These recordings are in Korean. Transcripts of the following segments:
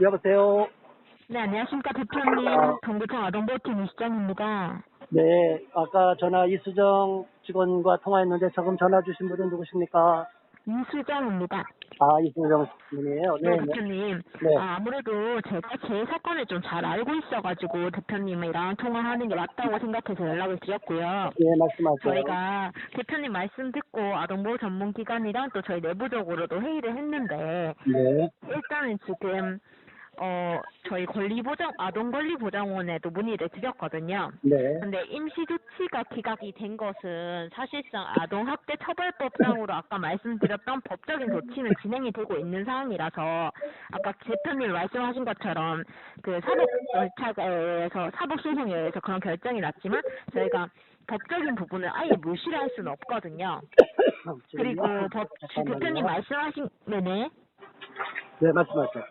여보세요. 네, 안녕하십니까, 대표님. 아, 경기청 아동보호팀 이수정입니다. 네, 아까 전화 이수정 직원과 통화했는데 지금 전화 주신 분은 누구십니까? 이수정입니다. 아, 이수정 님이에요. 네, 네, 네, 대표님. 네, 아무래도 제가 제 사건을 좀 잘 알고 있어가지고 대표님이랑 통화하는 게 맞다고 생각해서 연락을 드렸고요. 네, 말씀하세요. 저희가 대표님 말씀 듣고 아동보호 전문기관이랑 또 저희 내부적으로도 회의를 했는데, 네, 일단은 지금 저희 아동권리보장원에도 문의를 드렸거든요. 네, 근데 임시조치가 기각이 된 것은 사실상 아동학대 처벌법상으로 아까 말씀드렸던 법적인 조치는 진행이 되고 있는 상황이라서 아까 대표님이 말씀하신 것처럼 그 사법 절차에 의해서 사법 소송에 의해서 그런 결정이 났지만 저희가 법적인 부분을 아예 무시를 할 수는 없거든요. 그리고 지금요? 대표님 잠깐만요. 말씀하신 네네. 네, 말씀하세요.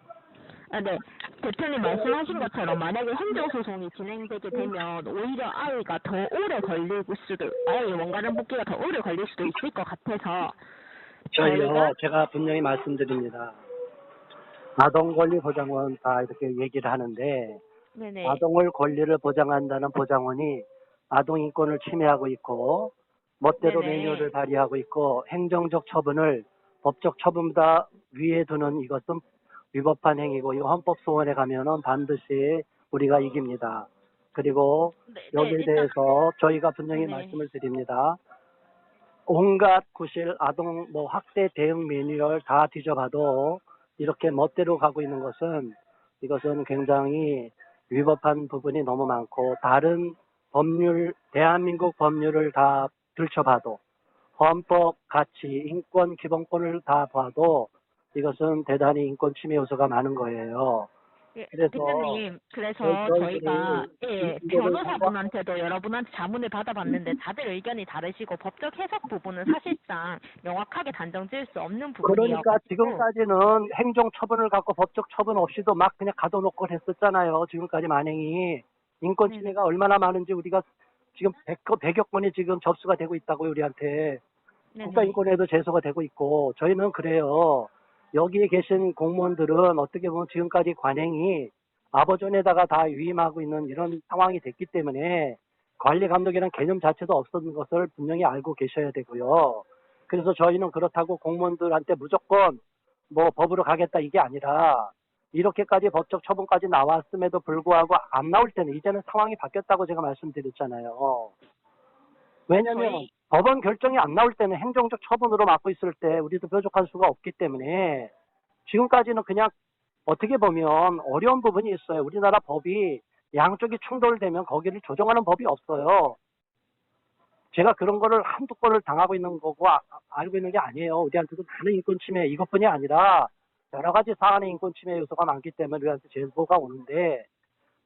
네. 대표님 말씀하신 것처럼 만약에 행정소송이 진행되게 되면 오히려 아이가 더 오래 걸릴 수도, 아이의 원가정 복귀가 더 오래 걸릴 수도 있을 것 같아서 저희가 저희요, 제가 분명히 말씀드립니다. 아동권리보장원 다 이렇게 얘기를 하는데, 네네 아동을 권리를 보장한다는 보장원이 아동 인권을 침해하고 있고 멋대로 네네 매뉴얼을 발휘하고 있고 행정적 처분을 법적 처분보다 위에 두는 이것은 위법한 행위고 이거 헌법소원에 가면은 반드시 우리가 이깁니다. 그리고 네 여기에 일단 대해서 저희가 분명히 네네 말씀을 드립니다. 온갖 구실 아동 학대 대응 매뉴얼 다 뒤져봐도 이렇게 멋대로 가고 있는 것은 이것은 굉장히 위법한 부분이 너무 많고 다른 법률 대한민국 법률을 다 들춰봐도 헌법 가치 인권 기본권을 다 봐도 이것은 대단히 인권 침해 요소가 많은 거예요. 예, 그래서 대표님, 그래서 저희가, 저희들이 이거를 변호사분한테도 여러분한테 자문을 받아봤는데 다들 의견이 다르시고 법적 해석 부분은 사실상 명확하게 단정 지을 수 없는 그러니까 부분이어가지고, 지금까지는 행정 처분을 갖고 법적 처분 없이도 막 그냥 가둬놓고 했었잖아요. 지금까지 만행이. 인권 네네, 침해가 얼마나 많은지 우리가 지금 100여 건이 지금 접수가 되고 있다고요, 우리한테. 네네. 국가인권에도 제소가 되고 있고, 저희는 그래요. 여기에 계신 공무원들은 어떻게 보면 지금까지 관행이 아버존에다가 다 위임하고 있는 이런 상황이 됐기 때문에 관리 감독이라는 개념 자체도 없었는 것을 분명히 알고 계셔야 되고요. 그래서 저희는 그렇다고 공무원들한테 무조건 법으로 가겠다 이게 아니라 이렇게까지 법적 처분까지 나왔음에도 불구하고 안 나올 때는 이제는 상황이 바뀌었다고 제가 말씀드렸잖아요. 왜냐면 저희, 법원 결정이 안 나올 때는 행정적 처분으로 막고 있을 때 우리도 뾰족할 수가 없기 때문에 지금까지는 그냥 어떻게 보면 어려운 부분이 있어요. 우리나라 법이 양쪽이 충돌되면 거기를 조정하는 법이 없어요. 제가 그런 거를 한두 건을 당하고 있는 거고 알고 있는 게 아니에요. 우리한테도 많은 인권 침해 이것뿐이 아니라 여러 가지 사안의 인권 침해 요소가 많기 때문에 우리한테 제보가 오는데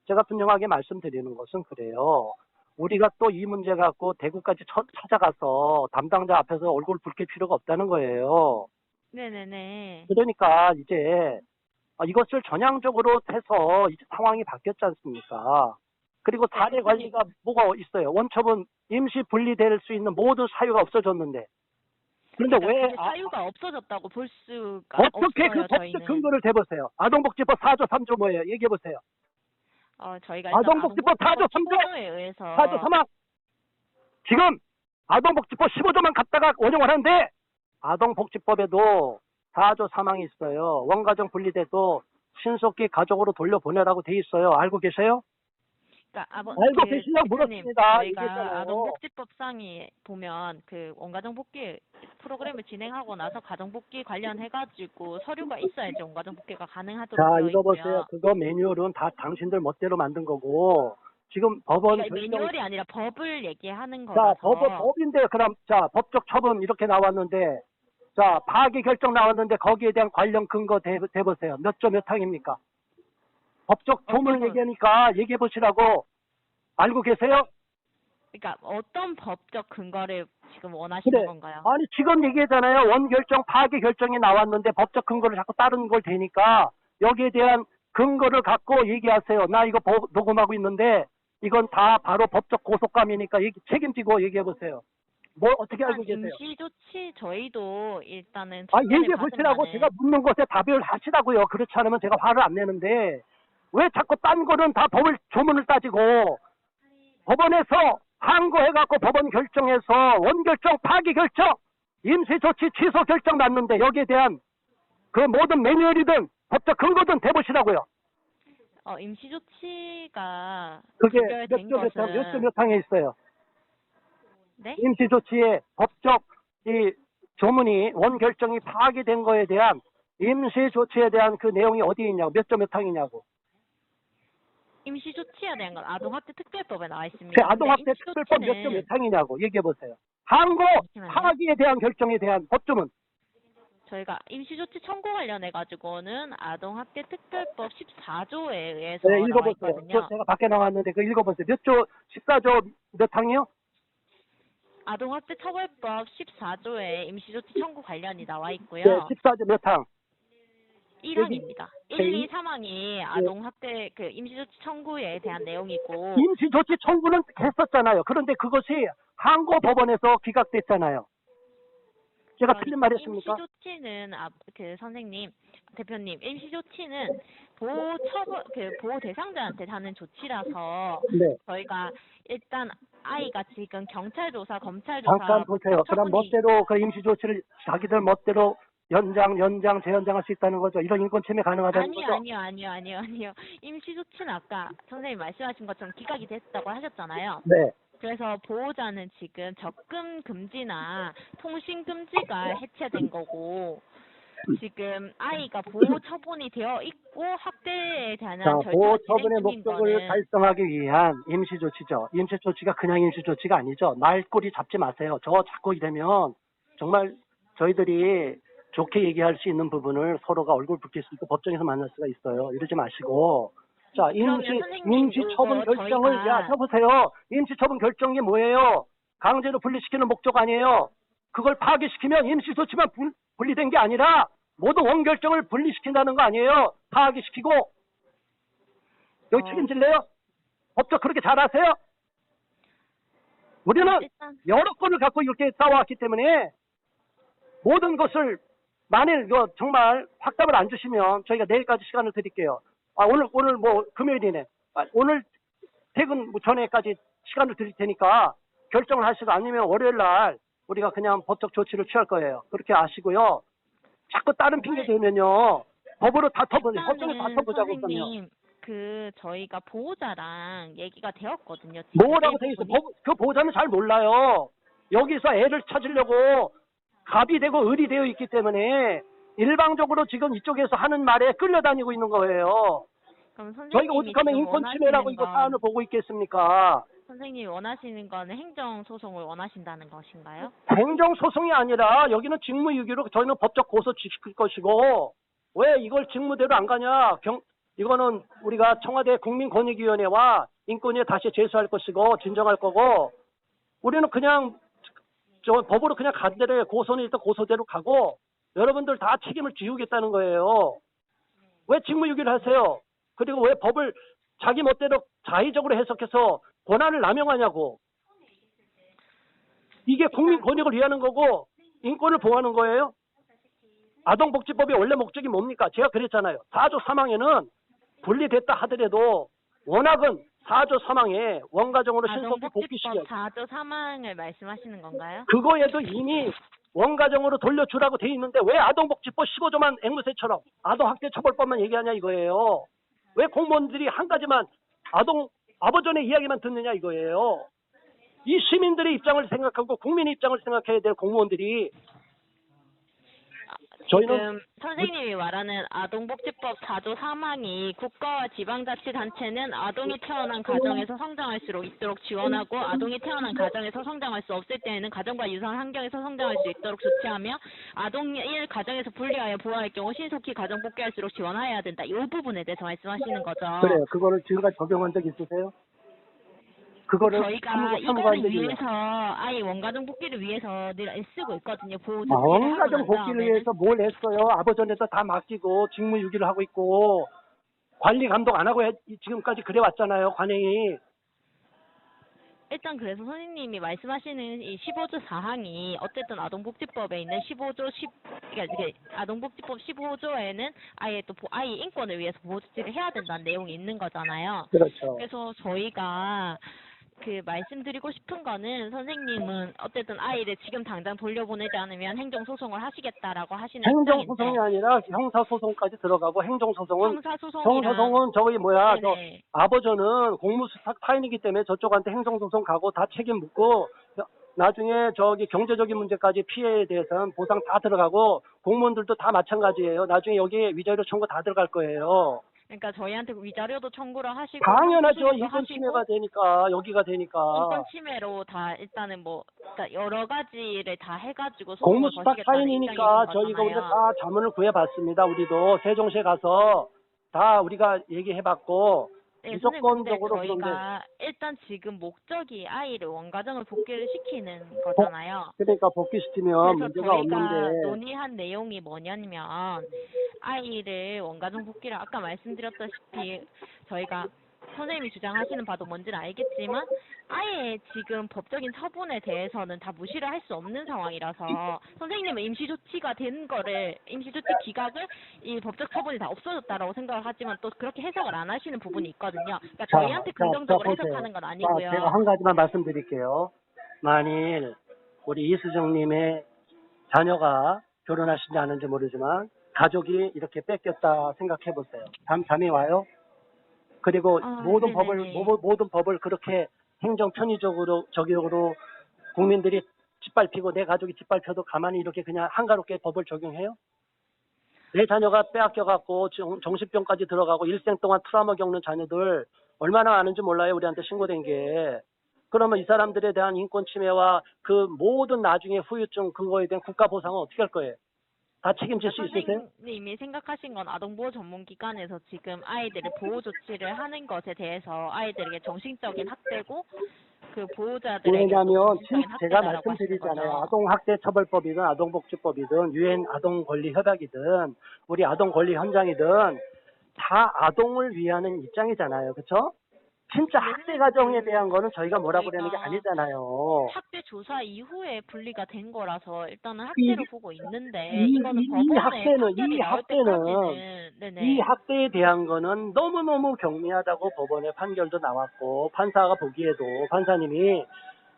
제가 분명하게 말씀드리는 것은 그래요. 우리가 또 이 문제 갖고 대구까지 찾아가서 담당자 앞에서 얼굴 붉힐 필요가 없다는 거예요. 네네네. 그러니까 이제 이것을 전향적으로 해서 이제 상황이 바뀌었지 않습니까? 그리고 네, 사례 대표님, 관리가 뭐가 있어요? 원처분 임시 분리될 수 있는 모든 사유가 없어졌는데. 그런데 그러니까 왜 그게 사유가 없어졌다고 볼 수가 어떻게 그 없어요, 법적 저희는. 근거를 대보세요? 아동복지법 4조 3조 뭐예요? 얘기해 보세요. 저희가 일단 아동복지법 4조 아동복지법 3조 15조에 4조 의해서 3항 지금 아동복지법 15조만 갖다가 원용을 하는데 아동복지법에도 4조 3항이 있어요. 원가정 분리돼도 신속히 가족으로 돌려보내라고 돼 있어요. 알고 계세요? 그러니까 알고 계시냐고 대표님 물었습니다. 저희가 얘기했잖아요. 아동복지법상에 보면 그 원가정복귀 프로그램을 진행하고 나서 가정복귀 관련해가지고 서류가 있어야지 원가정복귀가 가능하도록 자, 되어 읽어보세요. 있고요. 그거 매뉴얼은 다 당신들 멋대로 만든 거고 지금 법원 그러니까 결정 매뉴얼이 아니라 법을 얘기하는 자, 거라서 법인데 그럼 자, 법적 처분 이렇게 나왔는데 자, 파기 결정 나왔는데 거기에 대한 관련 근거 대보세요. 몇 조 몇 항입니까? 법적 조문을 어떤 얘기하니까 얘기해 보시라고. 알고 계세요? 그러니까 어떤 법적 근거를 지금 원하시는 그래. 건가요? 아니 지금 얘기했잖아요. 원결정 파기 결정이 나왔는데 법적 근거를 자꾸 따르는 걸 대니까 여기에 대한 근거를 갖고 얘기하세요. 나 이거 녹음하고 있는데 이건 다 바로 법적 고속감이니까 책임지고 얘기해 보세요. 뭐 어떻게 일단 알고 계세요? 임시조치 저희도 일단은 아, 접견을 얘기해 받은 보시라고 바는 제가 묻는 것에 답을 하시라고요. 그렇지 않으면 제가 화를 안 내는데 왜 자꾸 딴 거는 다 법을 조문을 따지고 법원에서 항고해갖고 법원 결정해서 원결정 파기 결정 임시조치 취소 결정 났는데 여기에 대한 그 모든 매뉴얼이든 법적 근거든 대보시라고요. 임시조치가 그게 부결된 몇 조 것은 몇 항에 있어요. 네? 임시조치의 법적 이 조문이 원결정이 파기된 거에 대한 임시조치에 대한 그 내용이 어디에 있냐고 몇 조 몇 항이냐고. 임시조치에 대한 건 아동학대 특별법에 나와 그 있습니다. 근데 아동학대 특별법 몇 조 몇 임시조치는 항이냐고 얘기해 보세요. 항고 잠시만요. 파기에 대한 결정에 대한 법조문. 저희가 임시조치 청구 관련해 가지고는 아동학대 특별법 14조에 의해서 네, 나와 읽어보세요. 있거든요. 제가 밖에 나왔는데 그 읽어보세요. 몇 조, 14조 몇 항이요? 아동학대 처벌법 14조에 임시조치 청구 관련이 나와 네, 있고요. 14조 몇 항? 1항입니다. 네, 1, 2, 3항이 아동학대 그 임시조치 청구에 대한 내용이고 임시조치 청구는 했었잖아요. 그런데 그것이 항고 법원에서 기각됐잖아요. 제가 틀린 말 했습니까? 임시조치는 선생님 대표님 임시조치는 보호 대상자한테 하는 조치라서 네. 저희가 일단 아이가 지금 경찰 조사, 검찰 잠깐 조사 보세요. 그럼 멋대로 그 임시조치를 자기들 멋대로 재연장할 수 있다는 거죠. 이런 인권 침해 가능하다는 거죠. 아니요. 임시조치는 아까 선생님 말씀하신 것처럼 기각이 됐다고 하셨잖아요. 네. 그래서 보호자는 지금 접근 금지나 통신 금지가 해체된 거고 지금 아이가 보호 처분이 되어 있고 학대에 대한 자, 절차가 보호 진행 처분의 중인 목적을 거는 달성하기 위한 임시조치죠. 임시조치가 그냥 임시조치가 아니죠. 말꼬리 잡지 마세요. 저 자꾸 이러면 정말 저희들이 좋게 얘기할 수 있는 부분을 서로가 얼굴 붉힐 수 있고 법정에서 만날 수가 있어요. 이러지 마시고. 자, 그러면 선생님 임시처분 이거 결정을, 저희가 쳐보세요. 임시처분 결정이 뭐예요? 강제로 분리시키는 목적 아니에요. 그걸 파기시키면 임시조치만 분리된 게 아니라 모두 원결정을 분리시킨다는 거 아니에요? 파기시키고. 여기 책임질래요? 법적 그렇게 잘하세요? 우리는 일단 여러 건을 갖고 이렇게 싸워왔기 때문에 모든 것을 만일 정말 확답을 안 주시면 저희가 내일까지 시간을 드릴게요. 오늘 뭐 금요일이네. 오늘 퇴근 전에까지 시간을 드릴 테니까 결정을 하시고 아니면 월요일 날 우리가 그냥 법적 조치를 취할 거예요. 그렇게 아시고요. 자꾸 다른 핑계 대면요. 법으로 다퉈보세요. 법정에 다퉈보자고 그러면. 선생님 저희가 보호자랑 얘기가 되었거든요. 뭐라고 돼 있어? 그 보호자는 잘 몰라요. 여기서 애를 찾으려고 갑이 되고 을이 되어 있기 때문에 일방적으로 지금 이쪽에서 하는 말에 끌려다니고 있는 거예요. 그럼 선생님이 저희가 오죽하면 지금 인권 침해라고 이거 사안을 보고 있겠습니까? 선생님이 원하시는 건 행정 소송을 원하신다는 것인가요? 행정소송이 아니라 여기는 직무유기로 저희는 법적 고소 지킬 것이고 왜 이걸 직무대로 안 가냐? 이거는 우리가 청와대 국민권익위원회와 인권위에 다시 제소할 것이고 진정할 거고 우리는 그냥 법으로 그냥 간 대로 고소는 일단 고소대로 가고 여러분들 다 책임을 지우겠다는 거예요. 왜 직무유기를 하세요? 그리고 왜 법을 자기 멋대로 자의적으로 해석해서 권한을 남용하냐고. 이게 국민 권익을 위하는 거고 인권을 보호하는 거예요. 아동복지법의 원래 목적이 뭡니까? 제가 그랬잖아요. 4조 3항에는 분리됐다 하더라도 워낙은 4조 3항에 원가정으로 신속히 복귀시켜. 4조 3항을 말씀하시는 건가요? 그거에도 이미 원가정으로 돌려주라고 돼 있는데 왜 아동복지법 15조만 앵무새처럼 아동학대처벌법만 얘기하냐 이거예요. 왜 공무원들이 한 가지만 아버전의 이야기만 듣느냐 이거예요. 이 시민들의 입장을 생각하고 국민의 입장을 생각해야 될 공무원들이 지금 선생님이 말하는 아동복지법 4조 3항이 국가와 지방자치단체는 아동이 태어난 가정에서 성장할수록 있도록 지원하고 아동이 태어난 가정에서 성장할 수 없을 때에는 가정과 유사한 환경에서 성장할 수 있도록 조치하며 아동을 가정에서 분리하여 보호할 경우 신속히 가정 복귀할수록 지원하여야 된다. 이 부분에 대해서 말씀하시는 거죠. 그래요. 그거를 지금까지 적용한 적 있으세요? 그거를 저희가 참고한 이거를 적이 위해서 아이 원가정 복귀를 위해서 늘 애쓰고 있거든요. 보호 원가정 복귀를 위해서 뭘 했어요? 아버전에서 다 맡기고 직무유기를 하고 있고 관리 감독 안 하고 지금까지 그래 왔잖아요. 관행이. 일단 그래서 선생님이 말씀하시는 이 15조 사항이 어쨌든 아동복지법에 있는 15조 10 그러니까 이게 아동복지법 15조에는 아예 또 아이 인권을 위해서 보호조치를 해야 된다는 내용이 있는 거잖아요. 그렇죠. 그래서 저희가 그 말씀드리고 싶은 거는 선생님은 어쨌든 아이를 지금 당장 돌려보내지 않으면 행정소송을 하시겠다라고 하시는 행정소송이 입장인데 아니라 형사소송까지 들어가고 형정소송은 형사소송이랑 저기 뭐야 저 네네. 아버저는 공무수탁 타인이기 때문에 저쪽한테 행정소송 가고 다 책임 묻고 나중에 저기 경제적인 문제까지 피해에 대해서는 보상 다 들어가고 공무원들도 다 마찬가지예요. 나중에 여기에 위자료 청구 다 들어갈 거예요. 그러니까 저희한테 위자료도 청구를 하시고 당연하죠. 형사소송도 인권 하시고 침해가 되니까 여기가 되니까 인권 침해로 다 일단은 뭐 그러니까 여러 가지를 다 해가지고 소송을 공무수탁 거시겠다는 입장이신 타인이니까 저희가 오늘 거잖아요. 다 자문을 구해봤습니다. 우리도 세종시에 가서 다 우리가 얘기해봤고 네, 선생님 근데 무조건적으로 그런데 저희가 일단 지금 목적이 아이를 원가정을 복귀를 시키는 거잖아요. 그러니까 복귀시키면 그래서 문제가 저희가 없는데 논의한 내용이 뭐냐면 아이를 원가정 복귀를 아까 말씀드렸다시피 저희가 선생님이 주장하시는 바도 뭔지는 알겠지만 아예 지금 법적인 처분에 대해서는 다 무시를 할 수 없는 상황이라서 선생님은 임시조치가 된 거를 임시조치 기각을 이 법적 처분이 다 없어졌다라고 생각을 하지만 또 그렇게 해석을 안 하시는 부분이 있거든요. 그러니까 저희한테 긍정적으로 보세요. 해석하는 건 자, 아니고요. 제가 한 가지만 말씀드릴게요. 만일 우리 이수정님의 자녀가 결혼하시지 않은지 모르지만 가족이 이렇게 뺏겼다 생각해 보세요. 감이 와요? 그리고 네네네. 모든 법을 그렇게 행정 편의적으로 적용으로 국민들이 짓밟히고 내 가족이 짓밟혀도 가만히 이렇게 그냥 한가롭게 법을 적용해요? 내 자녀가 빼앗겨갖고 정신병까지 들어가고 일생 동안 트라우마 겪는 자녀들 얼마나 많은지 몰라요. 우리한테 신고된 게. 그러면 이 사람들에 대한 인권 침해와 그 모든 나중에 후유증 그거에 대한 국가 보상은 어떻게 할 거예요? 다 책임질 수 있으세요? 선생님이 생각하신 건 아동보호 전문기관에서 지금 아이들을 보호 조치를 하는 것에 대해서 아이들에게 정신적인 학대고 그 보호자들에게도 왜냐하면 정신적인 제가 학대다라고 하시는 말씀드리잖아요. 거죠. 아동학대처벌법이든 아동복지법이든 유엔 아동권리협약이든 우리 아동권리 현장이든 다 아동을 위하는 입장이잖아요. 그렇죠? 진짜 학대 가정에 대한 거는 저희가 뭐라고 그러는 게 아니잖아요. 학대 조사 이후에 분리가 된 거라서 일단은 이, 학대로 보고 있는데 이거는 법원의 판결이 나올 때까지는 네네. 이 학대에 대한 거는 너무너무 경미하다고 법원의 판결도 나왔고 판사가 보기에도 판사님이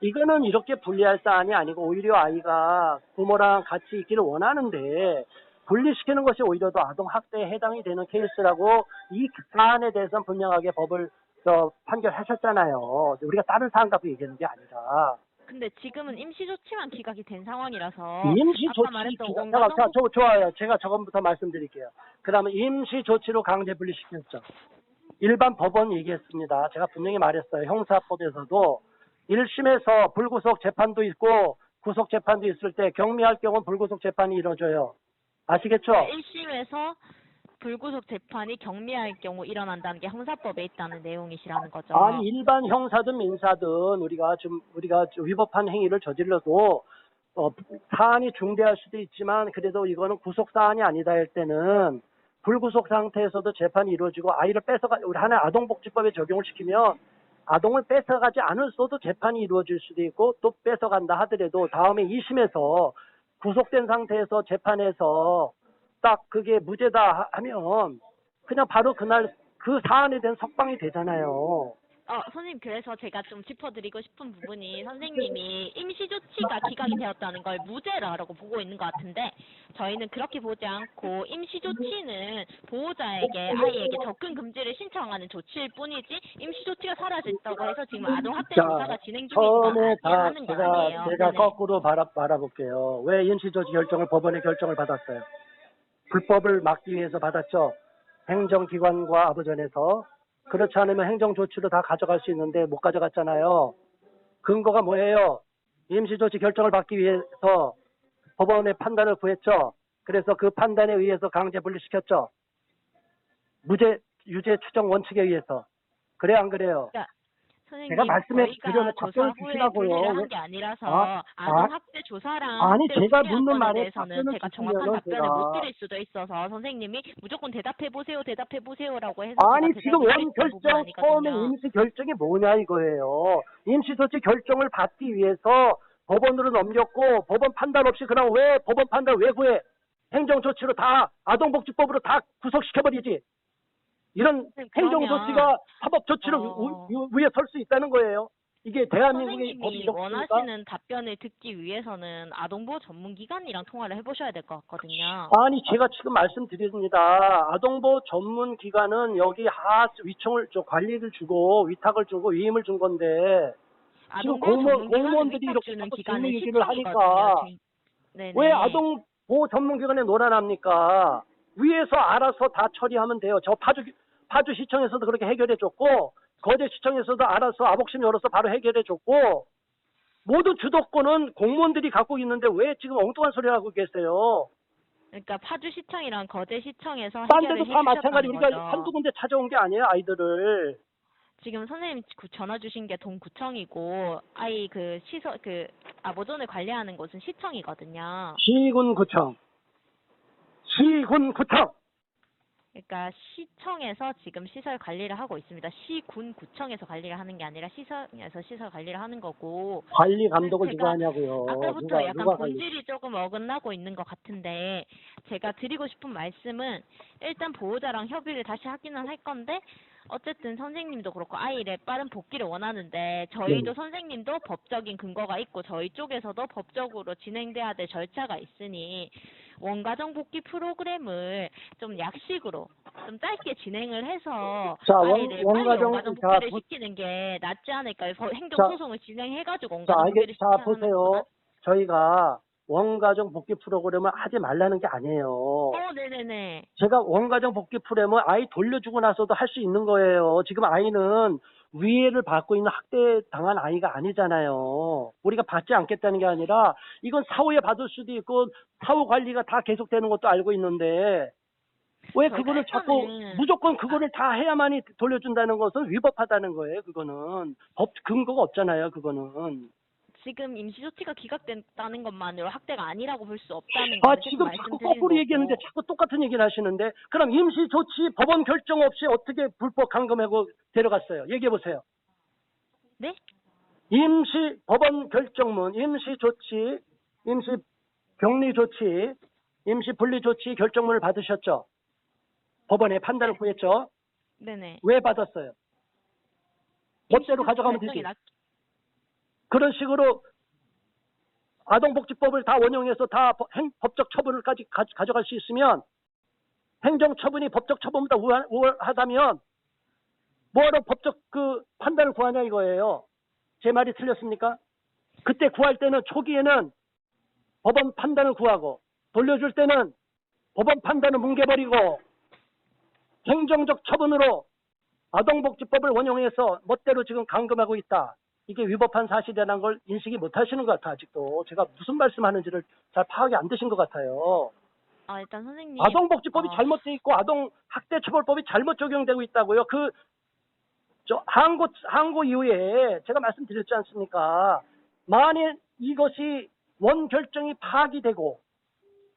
이거는 이렇게 분리할 사안이 아니고 오히려 아이가 부모랑 같이 있기를 원하는데 분리시키는 것이 오히려 더 아동학대에 해당이 되는 케이스라고 이 사안에 대해서는 분명하게 법을 판결하셨잖아요. 우리가 다른 사안 갖고 얘기하는 게 아니라. 근데 지금은 임시조치만 기각이 된 상황이라서 아까 말했던 좋아요. 제가 저번부터 말씀드릴게요. 그 다음에 임시조치로 강제 분리시켰죠. 일반 법원 얘기했습니다. 제가 분명히 말했어요. 형사법에서도 1심에서 불구속 재판도 있고 구속 재판도 있을 때 경미할 경우는 불구속 재판이 이루어져요. 아시겠죠? 1심에서 불구속 재판이 경미할 경우 일어난다는 게 형사법에 있다는 내용이시라는 거죠. 아니 일반 형사든 민사든 우리가 위법한 행위를 저질러도 사안이 중대할 수도 있지만 그래도 이거는 구속 사안이 아니다 할 때는 불구속 상태에서도 재판이 이루어지고 아이를 우리 하나의 아동복지법에 적용을 시키면 아동을 뺏어가지 않을서도 재판이 이루어질 수도 있고 또 뺏어간다 하더라도 다음에 2심에서 구속된 상태에서 재판에서 딱 그게 무죄다 하면 그냥 바로 그날 그 사안에 대한 석방이 되잖아요. 선생님, 그래서 제가 좀 짚어드리고 싶은 부분이 선생님이 임시조치가 기각이 되었다는 걸 무죄라고 보고 있는 것 같은데 저희는 그렇게 보지 않고 임시조치는 보호자에게 아이에게 접근 금지를 신청하는 조치일 뿐이지 임시조치가 사라졌다고 해서 지금 아동학대 조사가 진행 중이지가 않은 거 아니에요. 제가 거꾸로 바라볼게요. 왜 임시조치 결정을 법원의 결정을 받았어요? 불법을 막기 위해서 받았죠. 행정기관과 아부전에서. 그렇지 않으면 행정조치로 다 가져갈 수 있는데 못 가져갔잖아요. 근거가 뭐예요? 임시조치 결정을 받기 위해서 법원의 판단을 구했죠. 그래서 그 판단에 의해서 강제 분리시켰죠. 유죄 추정 원칙에 의해서. 그래요, 안 그래요? 그러니까 제가 선생님, 말씀해 저희가 드려는 조사 답변을 후에 주시라고요. 분리를 왜- 한 게 아니라서 아, 아, 아동학대 조사랑 아니, 학대로 제가 분리한 묻는 건에 말에 대해서는 답변을 제가 정확한 주시면은 답변을 못 제가 드릴 수도 있어서 선생님이 무조건 대답해 보세요라고 해서 제가 아니 지금 대답을 원 드리는 부분이 결정 처음에 아니거든요. 임시 결정이 뭐냐 이거예요. 임시조치 결정을 받기 위해서 법원으로 넘겼고 법원 판단 없이 그럼 왜 법원 판단 왜 구해? 행정조치로 다 아동복지법으로 다 구속시켜버리지. 이런 선생님, 행정조치가 그러면 사법조치로 위에 설 수 있다는 거예요. 이게 대한민국의 법이 선생님이 이렇습니까? 원하시는 답변을 듣기 위해서는 아동보호 전문기관이랑 통화를 해보셔야 될 것 같거든요. 아니 제가 지금 말씀드립니다. 아동보호 전문기관은 여기 위청을 관리를 주고 위탁을 주고 위임을 준 건데 지금 아동보호 전문기관을 공무원들이 위탁 이렇게 주는 자꾸 기관은 재미 얘기를 시청이거든요. 하니까 왜 네네. 아동보호 전문기관에 놀아납니까? 위에서 알아서 다 처리하면 돼요. 저 파주시청에서도 그렇게 해결해줬고 거제시청에서도 알아서 아복심 열어서 바로 해결해줬고 모든 주도권은 공무원들이 갖고 있는데 왜 지금 엉뚱한 소리 하고 계세요? 그러니까 파주시청이랑 거제시청에서 딴 해결을 데도 다 마찬가지. 해주셨다는 우리가 거죠. 한두 군데 찾아온 게 아니에요, 아이들을. 지금 선생님 전화 주신 게 동구청이고 아이 그 시설 그 아보존을 관리하는 곳은 시청이거든요. 시군구청. 시군구청. 그러니까 시청에서 지금 시설 관리를 하고 있습니다. 시군구청에서 관리를 하는 게 아니라 시청에서 시설 관리를 하는 거고. 관리 감독을 누가 제가 하냐고요. 아까부터 약간 누가 관리. 본질이 조금 어긋나고 있는 것 같은데 제가 드리고 싶은 말씀은 일단 보호자랑 협의를 다시 하기는 할 건데 어쨌든 선생님도 그렇고 아이의 빠른 복귀를 원하는데 저희도 네. 선생님도 법적인 근거가 있고 저희 쪽에서도 법적으로 진행돼야 될 절차가 있으니 원가정 복귀 프로그램을 좀 약식으로 좀 짧게 진행을 해서 자, 아이를 빨리 원가정 자, 복귀를 시키는 게 낫지 않을까요? 행정소송을 진행해가지고 원가정 복귀를 자, 시키는 보세요. 저희가 원가정 복귀 프로그램을 하지 말라는 게 아니에요. 네네네. 제가 원가정 복귀 프로그램을 아이 돌려주고 나서도 할 수 있는 거예요. 지금 아이는 위해를 받고 있는 학대 당한 아이가 아니잖아요. 우리가 받지 않겠다는 게 아니라 이건 사후에 받을 수도 있고 사후 관리가 다 계속되는 것도 알고 있는데 왜 저희가 그거를 자꾸 일단은 무조건 그거를 다 해야만이 돌려준다는 것은 위법하다는 거예요. 그거는 법 근거가 없잖아요. 그거는. 지금 임시조치가 기각됐다는 것만으로 학대가 아니라고 볼 수 없다는 아, 거는 계속 지금 자꾸 말씀드리는 거꾸로 얘기하는데 거고. 자꾸 똑같은 얘기를 하시는데 그럼 임시조치 법원 결정 없이 어떻게 불법 감금하고 데려갔어요? 얘기해 보세요. 네? 임시 법원 결정문, 임시조치, 임시 격리조치, 임시 분리조치 결정문을 받으셨죠? 법원에 판단을 구했죠? 네네. 왜 받았어요? 멋대로 임시조치 가져가면 결정이 되지. 그런 식으로 아동복지법을 다 원용해서 다 법적 처분을까지 가져갈 수 있으면 행정처분이 법적 처분보다 우월하다면 뭐하러 법적 그 판단을 구하냐 이거예요. 제 말이 틀렸습니까? 그때 구할 때는 초기에는 법원 판단을 구하고 돌려줄 때는 법원 판단을 뭉개버리고 행정적 처분으로 아동복지법을 원용해서 멋대로 지금 감금하고 있다. 이게 위법한 사실이라는 걸 인식이 못 하시는 것 같아, 아직도. 제가 무슨 말씀하는지를 잘 파악이 안 되신 것 같아요. 일단 선생님. 아동복지법이 잘못돼 있고 아동학대처벌법이 잘못 적용되고 있다고요. 항고 이후에 제가 말씀드렸지 않습니까? 만일 이것이 원결정이 파악이 되고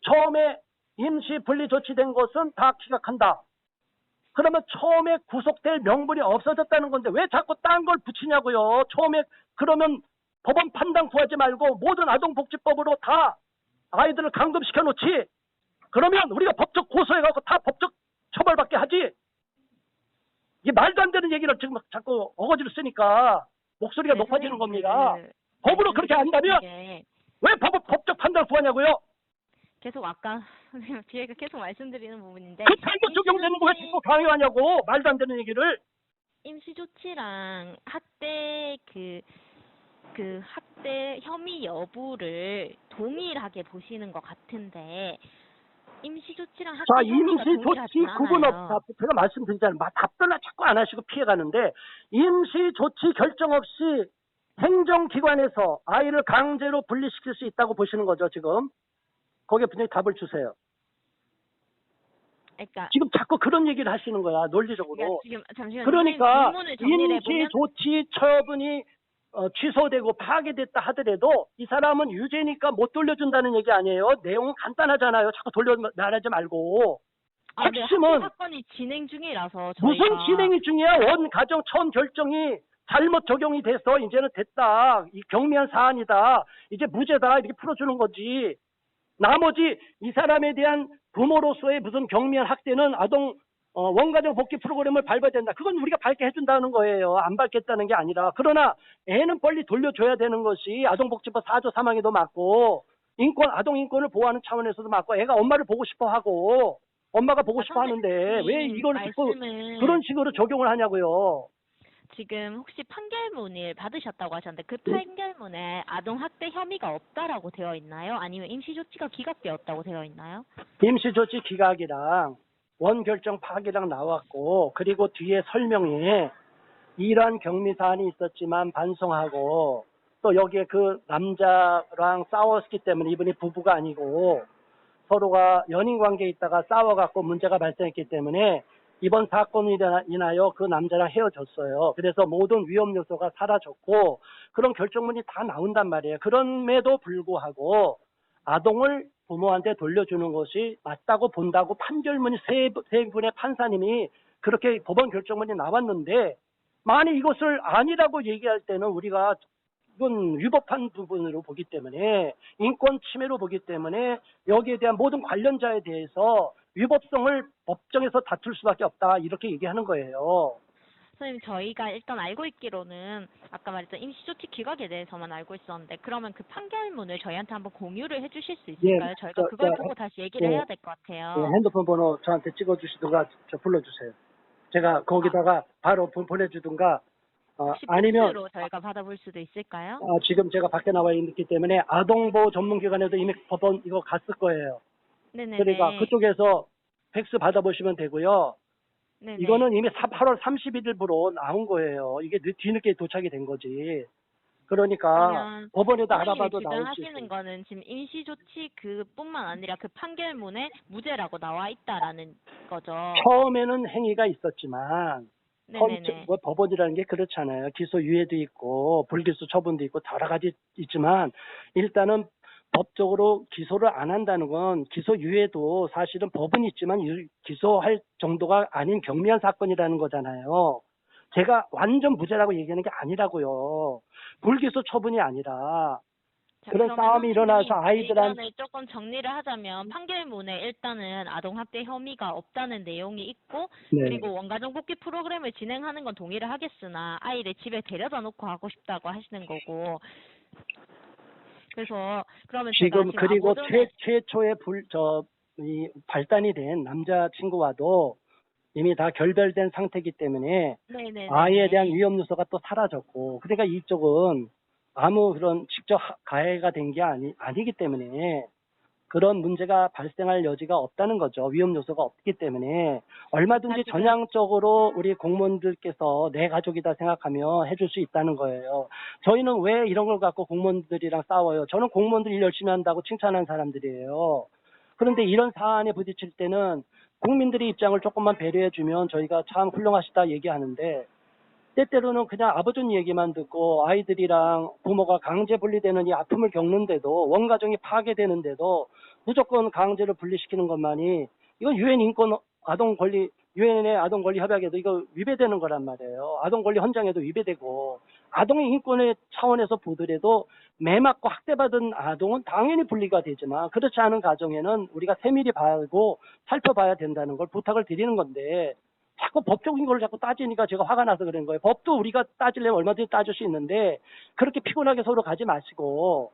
처음에 임시 분리 조치된 것은 다 기각한다. 그러면 처음에 구속될 명분이 없어졌다는 건데 왜 자꾸 딴 걸 붙이냐고요. 처음에 그러면 법원 판단 구하지 말고 모든 아동복지법으로 다 아이들을 감금시켜 놓지. 그러면 우리가 법적 고소해갖고 다 법적 처벌받게 하지. 이게 말도 안 되는 얘기를 지금 자꾸 어거지로 쓰니까 목소리가 높아지는 겁니다. 법으로 그렇게 한다면 왜 법적 판단을 구하냐고요. 계속 아까 선생님 뒤에가 계속 말씀드리는 부분인데 그 잘못 적용되는 거 왜 자꾸 강요하냐고. 말도 안 되는 얘기를. 임시조치랑 학대 학대 혐의 여부를 동일하게 보시는 것 같은데 임시조치랑 자, 학대 혐의가 임시조치 동일하진 구분 않아요. 제가 말씀드리잖아요. 답변을 자꾸 안 하시고 피해가는데 임시조치 결정 없이 행정기관에서 아이를 강제로 분리시킬 수 있다고 보시는 거죠, 지금. 거기에 분명히 답을 주세요. 그러니까 지금 자꾸 그런 얘기를 하시는 거야, 논리적으로. 지금 잠시만요. 그러니까 본문을 정리를 해보면 임시조치 처분이 취소되고 파기됐다 하더라도 이 사람은 유죄니까 못 돌려준다는 얘기 아니에요. 내용은 간단하잖아요. 자꾸 돌려 말하지 말고. 네, 학대 핵심은 사건이 진행 중이라서 무슨 저희가 진행이 중이야. 원 가정 처음 결정이 잘못 적용이 돼서 이제는 됐다. 이 경미한 사안이다. 이제 무죄다. 이렇게 풀어주는 거지. 나머지 이 사람에 대한 부모로서의 무슨 경미한 학대는 아동 원가정 복귀 프로그램을 밟아야 된다. 그건 우리가 밟게 해준다는 거예요. 안 밟겠다는 게 아니라. 그러나 애는 빨리 돌려줘야 되는 것이 아동복지법 4조 3항에도 맞고 아동 인권을 보호하는 차원에서도 맞고 애가 엄마를 보고 싶어 하고 엄마가 보고 싶어 하는데 왜 이걸 자꾸 말씀은 그런 식으로 적용을 하냐고요. 지금 혹시 판결문을 받으셨다고 하셨는데 그 판결문에 아동 학대 혐의가 없다라고 되어 있나요? 아니면 임시 조치가 기각되었다고 되어 있나요? 임시조치 기각이랑 원결정 파기랑 나왔고 그리고 뒤에 설명에 이러한 경미 사안이 있었지만 반성하고 또 여기에 그 남자랑 싸웠기 때문에 이분이 부부가 아니고 서로가 연인 관계에 있다가 싸워갖고 문제가 발생했기 때문에 이번 사건으로 인하여 그 남자랑 헤어졌어요. 그래서 모든 위험 요소가 사라졌고 그런 결정문이 다 나온단 말이에요. 그럼에도 불구하고 아동을 부모한테 돌려주는 것이 맞다고 본다고 판결문이 세 분의 판사님이 그렇게 법원 결정문이 나왔는데 만약 이것을 아니라고 얘기할 때는 우리가 이건 위법한 부분으로 보기 때문에 인권 침해로 보기 때문에 여기에 대한 모든 관련자에 대해서 위법성을 법정에서 다툴 수밖에 없다 이렇게 얘기하는 거예요. 선생님 저희가 일단 알고 있기로는 아까 말했던 임시조치 기각에 대해서만 알고 있었는데 그러면 그 판결문을 저희한테 한번 공유를 해주실 수 있을까요? 예, 저희가 그걸 보고 다시 얘기를 해야 될 것 같아요. 핸드폰 번호 저한테 찍어주시든가 불러주세요. 제가 거기다가 바로 보내주든가 혹시 아니면 팩스로 저희가 받아볼 수도 있을까요? 지금 제가 밖에 나와 있기 때문에 아동보호 전문기관에도 이미 법원 이거 갔을 거예요. 네네네. 그러니까 그쪽에서 팩스 받아보시면 되고요. 네네. 이거는 이미 8월 31일부로 나온 거예요. 이게 뒤늦게 도착이 된 거지. 그러니까 그러면 법원에도 선생님이 알아봐도 나올 수 주장하시는 있어요. 거는 지금 임시조치 그뿐만 아니라 그 판결문에 무죄라고 나와 있다라는 거죠. 처음에는 행위가 있었지만 네네네. 법원이라는 게 그렇잖아요. 기소유예도 있고 불기소 처분도 있고 여러 가지 있지만 일단은 법적으로 기소를 안 한다는 건 기소유예도 사실은 법은 있지만 기소할 정도가 아닌 경미한 사건이라는 거잖아요. 제가 완전 무죄라고 얘기하는 게 아니라고요. 불기소 처분이 아니라 자, 그런 그러면 싸움이 일어나서 선생님, 아이들한테 의견을 조금 정리를 하자면 판결문에 일단은 아동학대 혐의가 없다는 내용이 있고 네. 그리고 원가정 복귀 프로그램을 진행하는 건 동의를 하겠으나 아이를 집에 데려다 놓고 하고 싶다고 하시는 거고 그래서 그러면 제가 지금 지금 그리고 아보존에 최초의 이 발단이 된 남자친구와도 이미 다 결별된 상태이기 때문에 네네네. 아이에 대한 위험 요소가 또 사라졌고 그러니까 이쪽은 아무 그런 직접 가해가 된 게 아니기 때문에 그런 문제가 발생할 여지가 없다는 거죠. 위험 요소가 없기 때문에 얼마든지 지금 전향적으로 우리 공무원들께서 내 가족이다 생각하며 해줄 수 있다는 거예요. 저희는 왜 이런 걸 갖고 공무원들이랑 싸워요. 저는 공무원들이 일 열심히 한다고 칭찬하는 사람들이에요. 그런데 이런 사안에 부딪힐 때는 국민들의 입장을 조금만 배려해주면 저희가 참 훌륭하시다 얘기하는데 때때로는 그냥 아버지 얘기만 듣고 아이들이랑 부모가 강제 분리되는 이 아픔을 겪는데도 원가정이 파괴되는데도 무조건 강제로 분리시키는 것만이 이건 유엔의 아동 권리 협약에도 이거 위배되는 거란 말이에요. 아동 권리 헌장에도 위배되고 아동의 인권의 차원에서 보더라도 매 맞고 학대받은 아동은 당연히 분리가 되지만 그렇지 않은 가정에는 우리가 세밀히 봐고 살펴봐야 된다는 걸 부탁을 드리는 건데 자꾸 법적인 걸 자꾸 따지니까 제가 화가 나서 그런 거예요. 법도 우리가 따지려면 얼마든지 따질 수 있는데 그렇게 피곤하게 서로 가지 마시고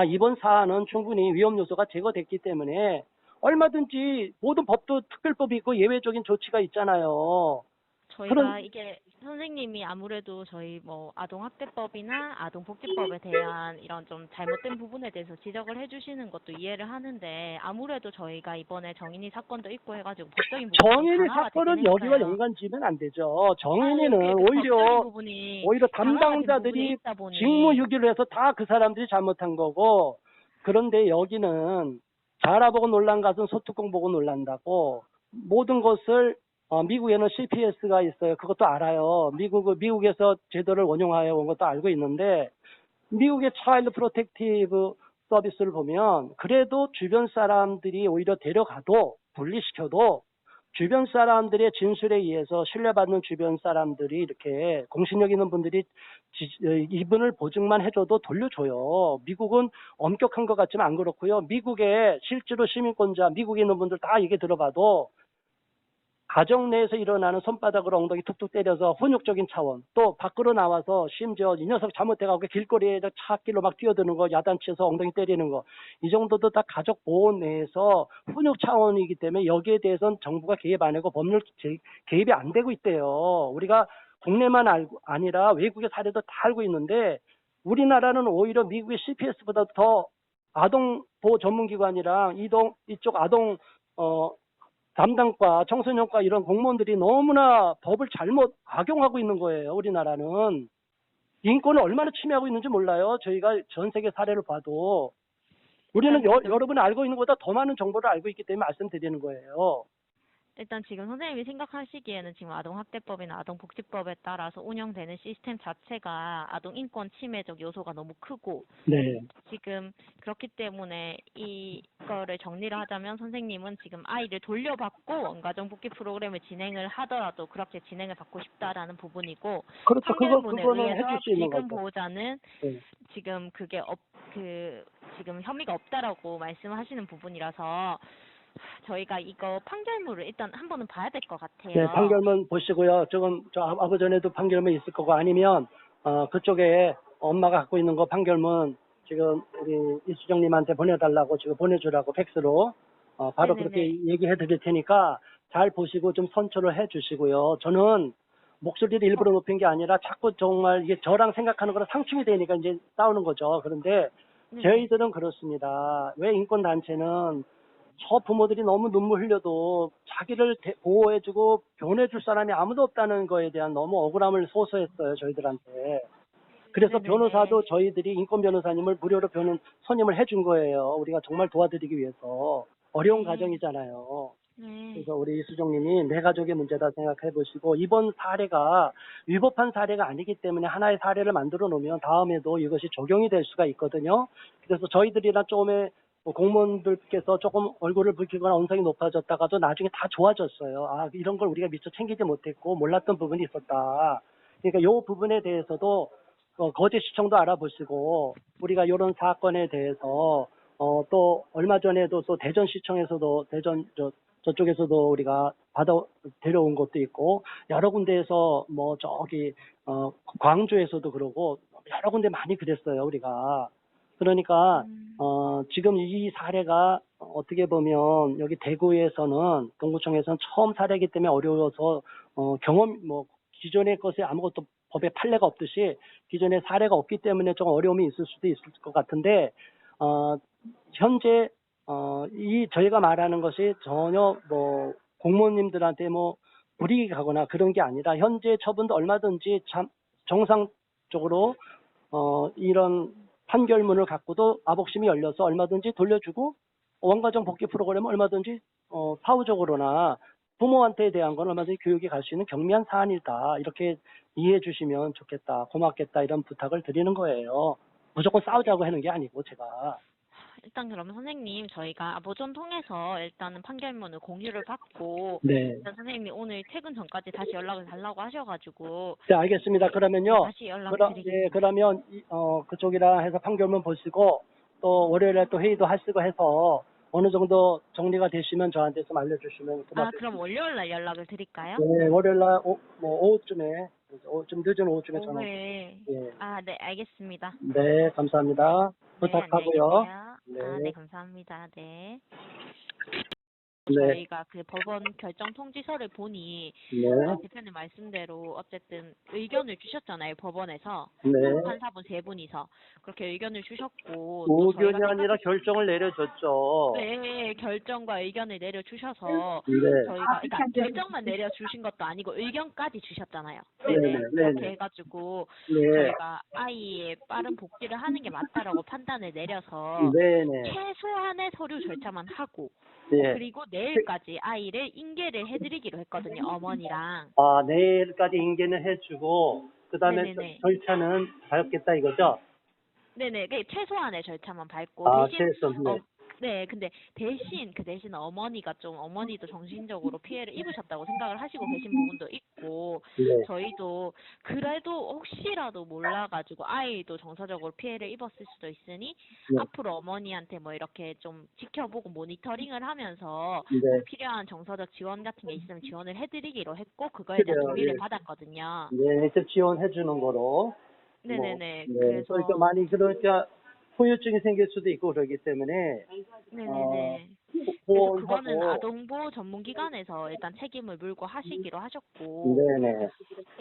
이번 사안은 충분히 위험 요소가 제거됐기 때문에 얼마든지 모든 법도 특별법이 있고 예외적인 조치가 있잖아요. 저희가 이게 선생님이 아무래도 저희 뭐 아동학대법이나 아동복지법에 대한 이런 좀 잘못된 부분에 대해서 지적을 해주시는 것도 이해를 하는데 아무래도 저희가 이번에 정인이 사건도 있고 해가지고 법적인 부분이 정인이 강화가 사건은 되긴 여기와 했어요. 연관지면 안 되죠. 정인이는 이렇게 법적인 오히려 부분이 강화가 된 부분이 담당자들이 있다 보니 직무유기를 해서 다 그 사람들이 잘못한 거고 그런데 여기는 자라보고 놀란 것은 소뚜껑 보고 놀란다고 모든 것을 미국에는 CPS가 있어요. 그것도 알아요. 미국에서 제도를 원용하여 온 것도 알고 있는데 미국의 차일드 프로텍티브 서비스를 보면 그래도 주변 사람들이 오히려 데려가도 분리시켜도 주변 사람들의 진술에 의해서 신뢰받는 주변 사람들이 이렇게 공신력 있는 분들이 이분을 보증만 해줘도 돌려줘요. 미국은 엄격한 것 같지만 안 그렇고요. 미국의 실제로 시민권자, 미국에 있는 분들 다 얘기 들어봐도 가정 내에서 일어나는 손바닥으로 엉덩이 툭툭 때려서 훈육적인 차원, 또 밖으로 나와서 심지어 이 녀석 잘못해가고 길거리에 차길로 막 뛰어드는 거, 야단치서 엉덩이 때리는 거, 이 정도도 다 가족 보호 내에서 훈육 차원이기 때문에 여기에 대해서는 정부가 개입 안 하고 법률 개입이 안 되고 있대요. 우리가 국내만 알고 아니라 외국의 사례도 다 알고 있는데 우리나라는 오히려 미국의 CPS보다 더 아동보호 전문기관이랑 이쪽 아동 담당과 청소년과 이런 공무원들이 너무나 법을 잘못 악용하고 있는 거예요. 우리나라는 인권을 얼마나 침해하고 있는지 몰라요. 저희가 전 세계 사례를 봐도 우리는 일단 지금 여러분이 알고 있는 것보다 더 많은 정보를 알고 있기 때문에 말씀드리는 거예요. 일단 지금 선생님이 생각하시기에는 지금 아동학대법이나 아동복지법에 따라서 운영되는 시스템 자체가 아동인권 침해적 요소가 너무 크고 네. 지금 그렇기 때문에 이거를 정리를 하자면 선생님은 지금 아이를 돌려받고 원가정복귀 프로그램을 진행을 하더라도 그렇게 진행을 받고 싶다라는 부분이고 그렇죠. 판결문에 그거는 의해서 해줄 수 있는 지금 거죠. 보호자는 네. 지금 그게 지금 혐의가 없다라고 말씀하시는 부분이라서 저희가 이거 판결문을 일단 한 번은 봐야 될 것 같아요. 네, 판결문 보시고요. 지금 아버전에도 판결문 있을 거고 아니면 그쪽에 엄마가 갖고 있는 거 판결문 지금 우리 이수정님한테 보내달라고 지금 보내주라고 팩스로 바로 네네네. 그렇게 얘기해 드릴 테니까 잘 보시고 좀 선처를 해 주시고요. 저는 목소리를 일부러 높인 게 아니라 자꾸 정말 이게 저랑 생각하는 거랑 상충이 되니까 이제 싸우는 거죠. 그런데 네네. 저희들은 그렇습니다. 왜 인권단체는 저 부모들이 너무 눈물 흘려도 자기를 보호해주고 변해줄 사람이 아무도 없다는 거에 대한 너무 억울함을 호소했어요, 저희들한테. 그래서 네네네. 변호사도 저희들이 인권 변호사님을 무료로 선임을 해준 거예요. 우리가 정말 도와드리기 위해서. 어려운 네. 과정이잖아요. 네. 그래서 우리 이수정님이 내 가족의 문제다 생각해 보시고 이번 사례가 위법한 사례가 아니기 때문에 하나의 사례를 만들어 놓으면 다음에도 이것이 적용이 될 수가 있거든요. 그래서 저희들이나 조금의 공무원들께서 조금 얼굴을 붉히거나 언성이 높아졌다가도 나중에 다 좋아졌어요. 아, 이런 걸 우리가 미처 챙기지 못했고 몰랐던 부분이 있었다. 그러니까 이 부분에 대해서도 거제시청도 알아보시고 우리가 이런 사건에 대해서 또 얼마 전에도 또 대전시청에서도 저쪽에서도 우리가 데려온 것도 있고 여러 군데에서 뭐 저기 광주에서도 그러고 여러 군데 많이 그랬어요 우리가. 그러니까 지금 이 사례가 어떻게 보면 여기 대구에서는 동구청에서는 처음 사례이기 때문에 어려워서 기존의 것에 아무것도 법에 판례가 없듯이 기존의 사례가 없기 때문에 좀 어려움이 있을 수도 있을 것 같은데 현재 저희가 말하는 것이 전혀 뭐 공무원님들한테 뭐 불이익이 가거나 그런 게 아니라 현재 처분도 얼마든지 참 정상적으로 이런 판결문을 갖고도 아복심이 열려서 얼마든지 돌려주고 원가정 복귀 프로그램은 얼마든지 사후적으로나 부모한테 대한 건 얼마든지 교육이 갈 수 있는 경미한 사안이다. 이렇게 이해해 주시면 좋겠다. 고맙겠다. 이런 부탁을 드리는 거예요. 무조건 싸우자고 하는 게 아니고 제가. 일단 그러면 선생님 저희가 보존 통해서 일단은 판결문을 공유를 받고 네. 일단 선생님이 오늘 퇴근 전까지 다시 연락을 달라고 하셔가지고 네, 알겠습니다. 그러면요. 다시 연락드리겠습니다. 그러면 그쪽이랑 해서 판결문 보시고 또 월요일에 또 회의도 하시고 해서 어느 정도 정리가 되시면 저한테 좀 알려주시면 고맙겠습니다. 그럼 월요일날 연락을 드릴까요? 네, 월요일날 오후쯤에 좀 늦은 오후쯤에 전화. 오후에. 예. 네, 알겠습니다. 네, 감사합니다. 네, 부탁하고요. 안녕히 계세요. 네. 네, 감사합니다. 네. 네. 저희가 그 법원 결정 통지서를 보니 네. 대표님 말씀대로 어쨌든 의견을 주셨잖아요. 법원에서 네. 판사분 세 분이서 그렇게 의견을 주셨고 또 저희가 의견이 아니라 결정을 내려줬죠. 네, 결정과 의견을 내려주셔서 네. 저희가 그러니까 결정만 내려주신 것도 아니고 의견까지 주셨잖아요. 네, 네, 그렇게 네. 해가지고 네. 저희가 아이의 빠른 복귀를 하는 게 맞다라고 판단을 내려서 네네. 최소한의 서류 절차만 하고 네. 그리고 내일까지 아이를 인계를 해드리기로 했거든요, 어머니랑. 아, 내일까지 인계는 해주고, 그 다음에 네네네. 절차는 밟겠다 이거죠? 네네, 그 최소한의 절차만 밟고 아, 대신 최소, 네. 네, 근데 대신 어머니가 좀 어머니도 정신적으로 피해를 입으셨다고 생각을 하시고 계신 부분도 있고 네. 저희도 그래도 혹시라도 몰라가지고 아이도 정서적으로 피해를 입었을 수도 있으니 네. 앞으로 어머니한테 뭐 이렇게 좀 지켜보고 모니터링을 하면서 뭐 네. 필요한 정서적 지원 같은 게 있으면 지원을 해드리기로 했고 그거에 대한 그래요, 동의를 예. 받았거든요. 네, 이제 지원해 주는 거로. 뭐, 네네네. 네. 그러니까 그래서 많이, 그러니까, 후유증이 생길 수도 있고 그러기 때문에, 어, 네네네. 그래서 그거는 보험하고, 아동보호 전문기관에서 일단 책임을 물고 하시기로 하셨고, 네네.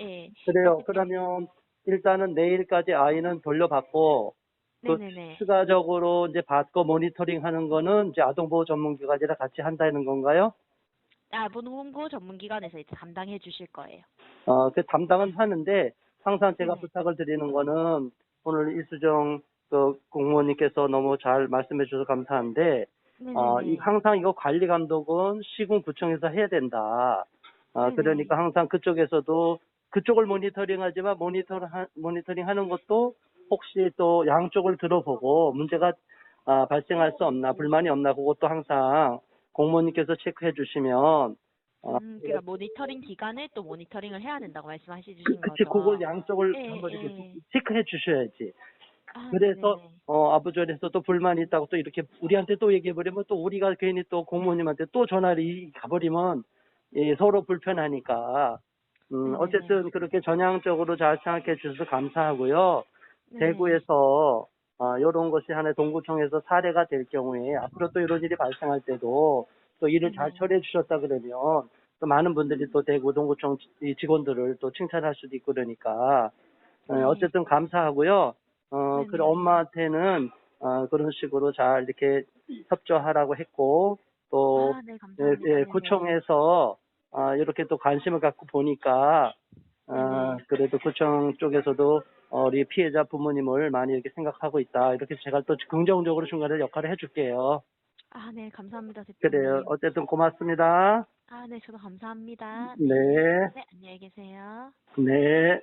예, 그래요. 그렇기 때문에, 그러면, 일단은 내일까지 아이는 돌려받고, 그, 네네네. 추가적으로 이제 받고 모니터링 하는 거는 이제 아동보호 전문기관이랑 같이 한다는 건가요? 아동보호 전문기관에서 이제 담당해 주실 거예요. 그 담당은 하는데 항상 제가 네네. 부탁을 드리는 거는 오늘 이수정 그 공무원님께서 너무 잘 말씀해 주셔서 감사한데 네네네. 항상 이거 관리 감독은 시군구청에서 해야 된다. 네네. 그러니까 항상 그쪽에서도 그쪽을 모니터링하지만 모니터링 하는 것도 혹시 또 양쪽을 들어보고 문제가 발생할 수 없나 불만이 없나 그것도 항상 공무원님께서 체크해 주시면 그러니까 모니터링 기간에 또 모니터링을 해야 된다고 말씀하시는 그치, 그걸 거죠. 양쪽을 예, 한번 이렇게 예. 체크해 주셔야지. 아, 그래서, 네네네. 아부절에서 또 불만이 있다고 또 이렇게 우리한테 또 얘기해버리면 또 우리가 괜히 또 공무원님한테 또 전화를 가버리면, 예, 서로 불편하니까. 네네네. 어쨌든 그렇게 전향적으로 잘 생각해 주셔서 감사하고요. 네네. 대구에서, 이런 것이 하나의 동구청에서 사례가 될 경우에 앞으로 또 이런 일이 발생할 때도 또 일을 잘 네네. 처리해 주셨다 그러면 또 많은 분들이 또 대구 동구청 직원들을 또 칭찬할 수도 있고 그러니까 네. 어쨌든 감사하고요. 그 네네. 엄마한테는 그런 식으로 잘 이렇게 협조하라고 했고 또 아, 네, 예, 감사합니다. 예, 네네. 구청에서 이렇게 또 관심을 갖고 보니까 네네. 그래도 구청 쪽에서도 우리 피해자 부모님을 많이 이렇게 생각하고 있다. 이렇게 제가 또 긍정적으로 중간에 역할을 해줄게요. 아, 네, 감사합니다, 그래요. 대표님. 어쨌든 고맙습니다. 아, 네, 저도 감사합니다. 네. 네, 네, 안녕히 계세요. 네.